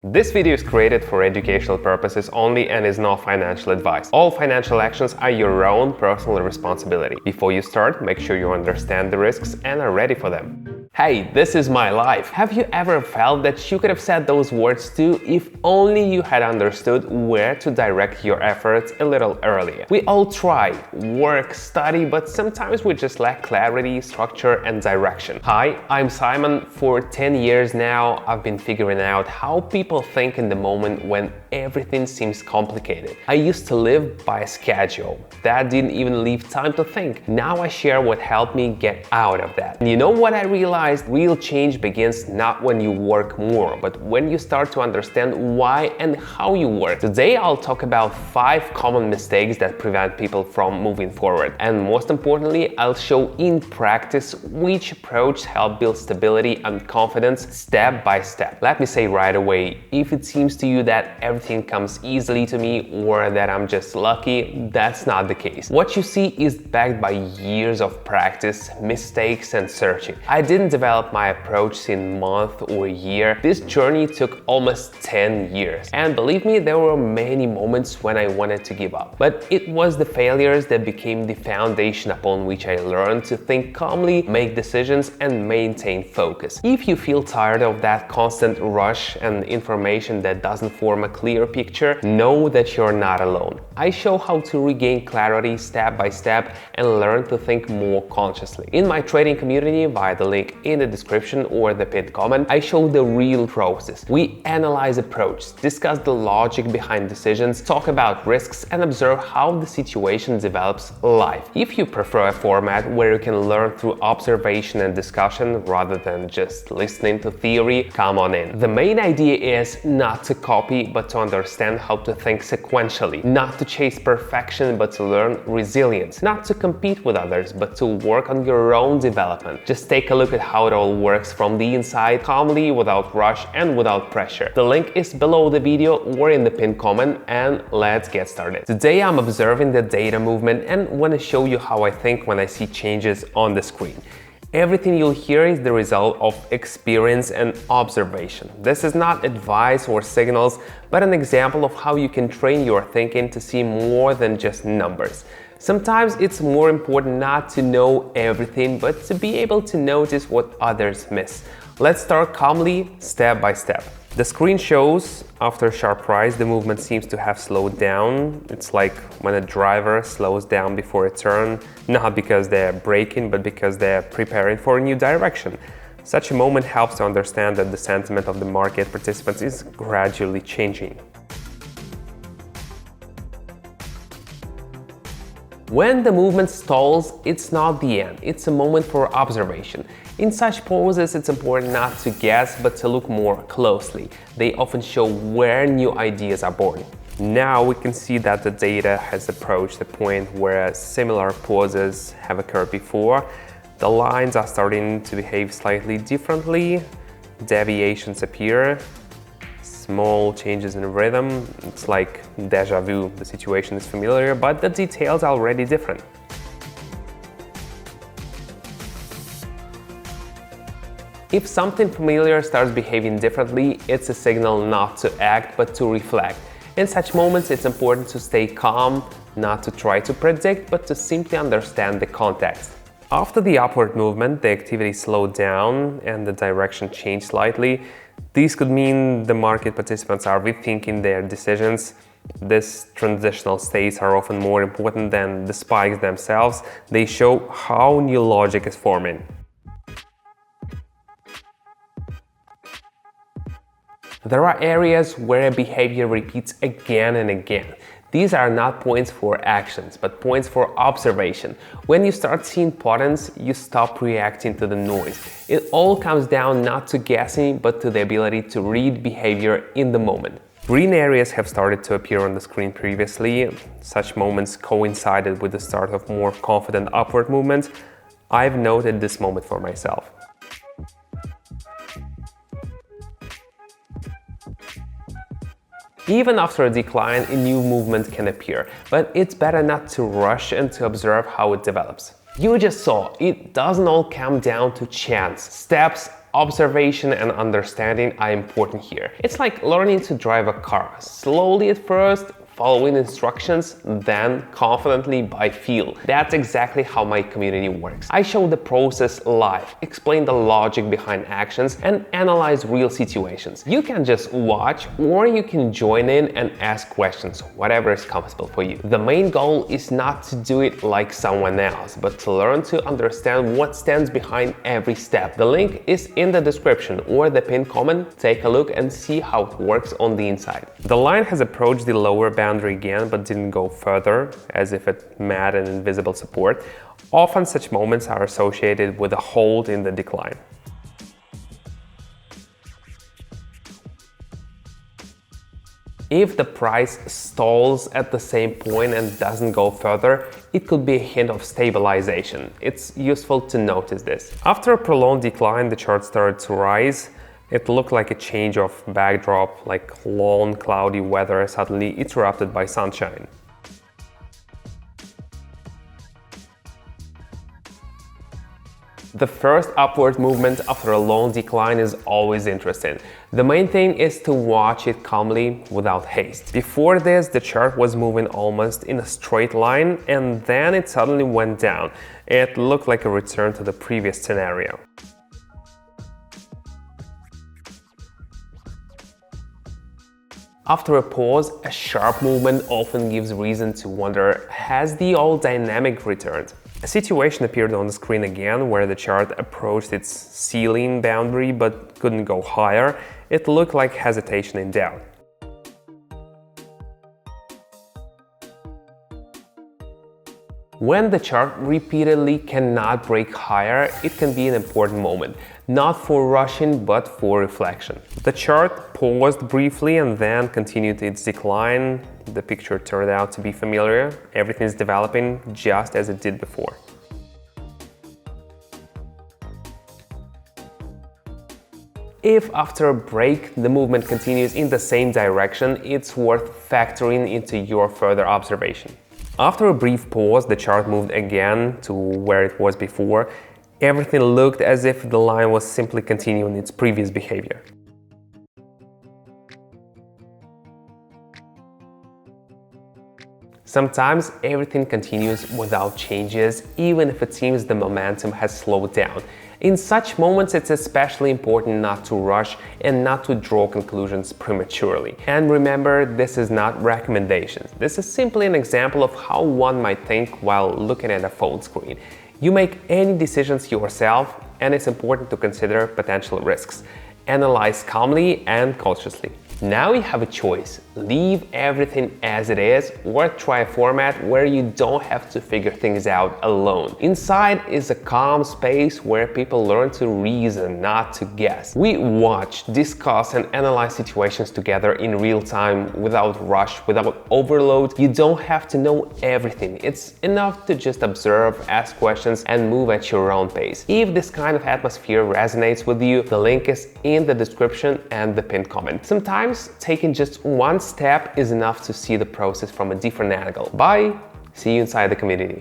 This video is created for educational purposes only and is not financial advice. All financial actions are your own personal responsibility. Before you start, make sure you understand the risks and are ready for them. Hey, this is my life. Have you ever felt that you could have said those words too if only you had understood where to direct your efforts a little earlier? We all try, work, study, but sometimes we just lack clarity, structure, and direction. Hi, I'm Simon. For 10 years now, I've been figuring out how people think in the moment when everything seems complicated. I used to live by a schedule that didn't even leave time to think. Now I share what helped me get out of that. And you know what I realized? Real change begins not when you work more, but when you start to understand why and how you work. Today I'll talk about 5 common mistakes that prevent people from moving forward. And most importantly, I'll show in practice which approach help build stability and confidence step by step. Let me say right away, if it seems to you that everything comes easily to me or that I'm just lucky, that's not the case. What you see is backed by years of practice, mistakes, and searching. I didn't develop my approach in a month or a year. This journey took almost 10 years. And believe me, there were many moments when I wanted to give up. But it was the failures that became the foundation upon which I learned to think calmly, make decisions, and maintain focus. If you feel tired of that constant rush and information that doesn't form a clear picture, know that you're not alone. I show how to regain clarity step by step and learn to think more consciously. In my trading community, via the link in the description or the pinned comment, I show the real process. We analyze approaches, discuss the logic behind decisions, talk about risks, and observe how the situation develops live. If you prefer a format where you can learn through observation and discussion rather than just listening to theory, come on in. The main idea is not to copy, but to understand how to think sequentially, not to chase perfection, but to learn resilience, not to compete with others, but to work on your own development. Just take a look at how it all works from the inside, calmly, without rush and without pressure. The link is below the video or in the pinned comment, and let's get started. Today I'm observing the data movement and want to show you how I think when I see changes on the screen. Everything you'll hear is the result of experience and observation. This is not advice or signals, but an example of how you can train your thinking to see more than just numbers. Sometimes it's more important not to know everything, but to be able to notice what others miss. Let's start calmly, step by step. The screen shows after a sharp rise, the movement seems to have slowed down. It's like when a driver slows down before a turn, not because they're braking, but because they're preparing for a new direction. Such a moment helps to understand that the sentiment of the market participants is gradually changing. When the movement stalls, it's not the end, it's a moment for observation. In such poses, it's important not to guess, but to look more closely. They often show where new ideas are born. Now we can see that the data has approached the point where similar poses have occurred before. The lines are starting to behave slightly differently. Deviations appear. Small changes in rhythm. It's like déjà vu. The situation is familiar, but the details are already different. If something familiar starts behaving differently, it's a signal not to act, but to reflect. In such moments, it's important to stay calm, not to try to predict, but to simply understand the context. After the upward movement, the activity slowed down and the direction changed slightly. This could mean the market participants are rethinking their decisions. These transitional states are often more important than the spikes themselves. They show how new logic is forming. There are areas where a behavior repeats again and again. These are not points for actions, but points for observation. When you start seeing patterns, you stop reacting to the noise. It all comes down not to guessing, but to the ability to read behavior in the moment. Green areas have started to appear on the screen previously. Such moments coincided with the start of more confident upward movements. I've noted this moment for myself. Even after a decline, a new movement can appear, but it's better not to rush and to observe how it develops. You just saw, it doesn't all come down to chance. Steps Observation and understanding are important here. It's like learning to drive a car. Slowly at first, following instructions, then confidently by feel. That's exactly how my community works. I show the process live, explain the logic behind actions, and analyze real situations. You can just watch, or you can join in and ask questions, whatever is comfortable for you. The main goal is not to do it like someone else, but to learn to understand what stands behind every step. The link is in the description or the pinned comment. Take a look and see how it works on the inside. The line has approached the lower boundary again, but didn't go further, as if it met an invisible support. Often such moments are associated with a hold in the decline. If the price stalls at the same point and doesn't go further, it could be a hint of stabilization. It's useful to notice this. After a prolonged decline, the chart started to rise. It looked like a change of backdrop, like long, cloudy weather suddenly interrupted by sunshine. The first upward movement after a long decline is always interesting. The main thing is to watch it calmly without haste. Before this, the chart was moving almost in a straight line, and then it suddenly went down. It looked like a return to the previous scenario. After a pause, a sharp movement often gives reason to wonder, has the old dynamic returned? A situation appeared on the screen again where the chart approached its ceiling boundary but couldn't go higher. It looked like hesitation in doubt. When the chart repeatedly cannot break higher, it can be an important moment, not for rushing but for reflection. The chart paused briefly and then continued its decline. The picture turned out to be familiar. Everything is developing just as it did before. If after a break the movement continues in the same direction, it's worth factoring into your further observation. After a brief pause, the chart moved again to where it was before. Everything looked as if the line was simply continuing its previous behavior. Sometimes everything continues without changes, even if it seems the momentum has slowed down. In such moments, it's especially important not to rush and not to draw conclusions prematurely. And remember, this is not recommendations. This is simply an example of how one might think while looking at a phone screen. You make any decisions yourself, and it's important to consider potential risks. Analyze calmly and cautiously. Now you have a choice. Leave everything as it is or try a format where you don't have to figure things out alone. Inside is a calm space where people learn to reason, not to guess. We watch, discuss and analyze situations together in real time without rush, without overload. You don't have to know everything. It's enough to just observe, ask questions and move at your own pace. If this kind of atmosphere resonates with you, the link is in the description and the pinned comment. Sometimes taking just one step is enough to see the process from a different angle. Bye! See you inside the community.